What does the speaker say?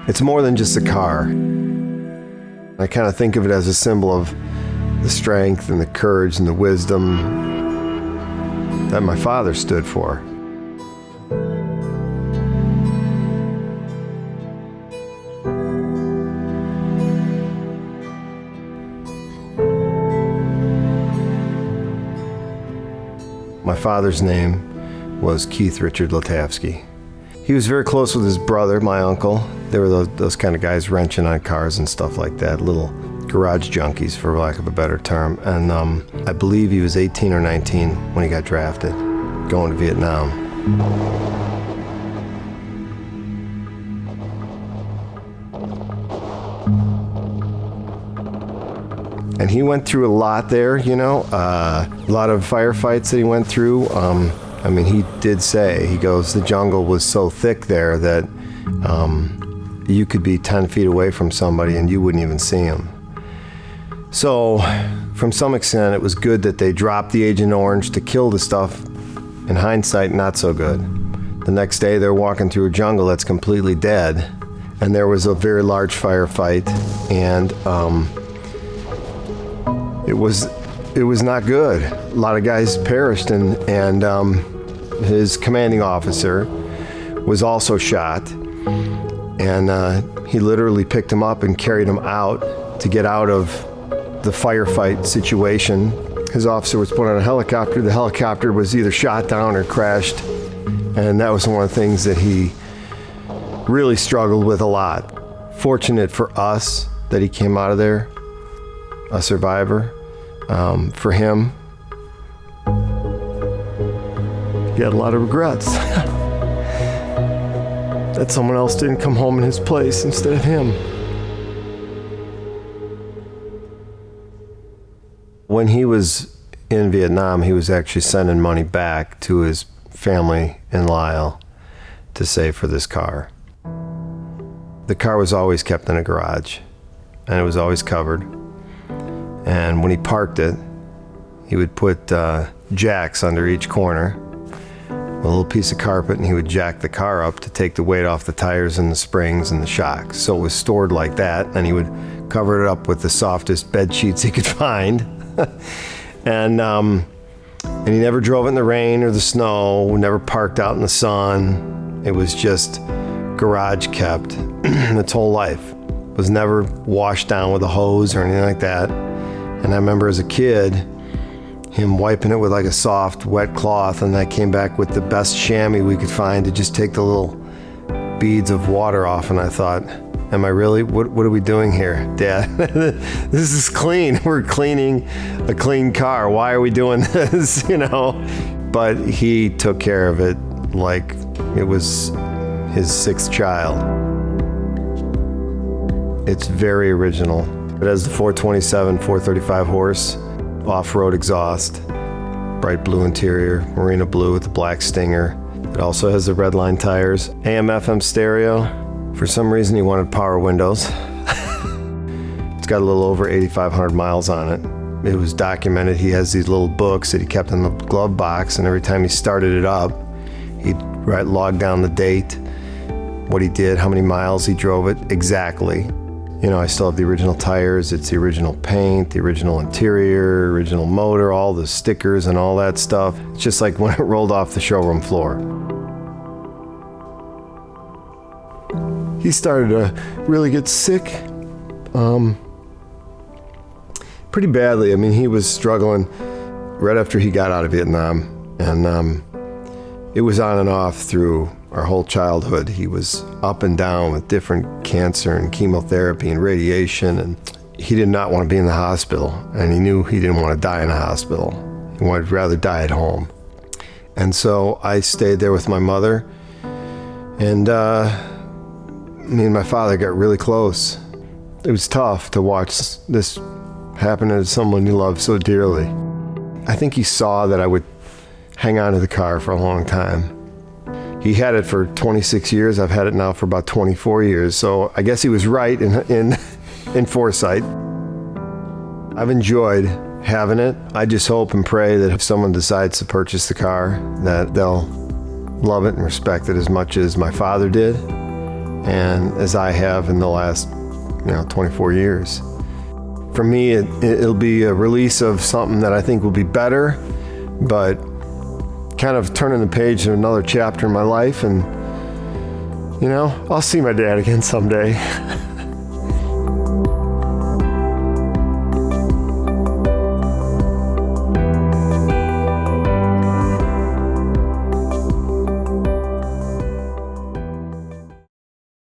It's more than just a car. I kind of think of it as a symbol of the strength and the courage and the wisdom that my father stood for. My father's name was Keith Richard Litavsky. He was very close with his brother, my uncle. They were those kind of guys wrenching on cars and stuff like that, little garage junkies, for lack of a better term. And I believe he was 18 or 19 when he got drafted, going to Vietnam. And he went through a lot there, you know, a lot of firefights that he went through. I mean, he did say, he goes, the jungle was so thick there that you could be 10 feet away from somebody and you wouldn't even see him. So, from some extent, it was good that they dropped the Agent Orange to kill the stuff. In hindsight, not so good. The next day, they're walking through a jungle that's completely dead, and there was a very large firefight, and it was not good. A lot of guys perished, and his commanding officer was also shot, and he literally picked him up and carried him out to get out of the firefight situation. His officer was put on a helicopter. The helicopter was either shot down or crashed, and that was one of the things that he really struggled with a lot. Fortunate for us that he came out of there a survivor. For him, he had a lot of regrets that someone else didn't come home in his place instead of him. When he was in Vietnam, he was actually sending money back to his family in Lyle to save for this car. The car was always kept in a garage, and it was always covered. And when he parked it, he would put jacks under each corner, a little piece of carpet, and he would jack the car up to take the weight off the tires and the springs and the shocks. So it was stored like that, and he would cover it up with the softest bed sheets he could find. And he never drove it in the rain or the snow, never parked out in the sun. It was just garage kept its whole life. It was never washed down with a hose or anything like that. And I remember as a kid, him wiping it with like a soft, wet cloth, and I came back with the best chamois we could find to just take the little beads of water off. And I thought, am I really? What are we doing here, Dad? This is clean. We're cleaning a clean car. Why are we doing this, you know? But he took care of it like it was his sixth child. It's very original. It has the 427, 435 horse, off-road exhaust, bright blue interior, marina blue with the black stinger. It also has the red line tires, AM/FM stereo. For some reason, he wanted power windows. It's got a little over 8,500 miles on it. It was documented. He has these little books that he kept in the glove box, and every time he started it up, he'd log down the date, what he did, how many miles he drove it, exactly. You know, I still have the original tires, it's the original paint, the original interior, original motor, all the stickers and all that stuff. It's just like when it rolled off the showroom floor. He started to really get sick pretty badly. I mean, he was struggling right after he got out of Vietnam, and it was on and off through our whole childhood. He was up and down with different cancer and chemotherapy and radiation, and he did not want to be in the hospital, and he knew he didn't want to die in a hospital. He wanted to rather die at home. And so I stayed there with my mother, and me and my father got really close. It was tough to watch this happen to someone you love so dearly. I think he saw that I would hang on to the car for a long time. He had it for 26 years. I've had it now for about 24 years. So I guess he was right in foresight. I've enjoyed having it. I just hope and pray that if someone decides to purchase the car, that they'll love it and respect it as much as my father did, and as I have in the last 24 years. For me, it'll be a release of something that I think will be better, but kind of turning the page to another chapter in my life, and I'll see my dad again someday.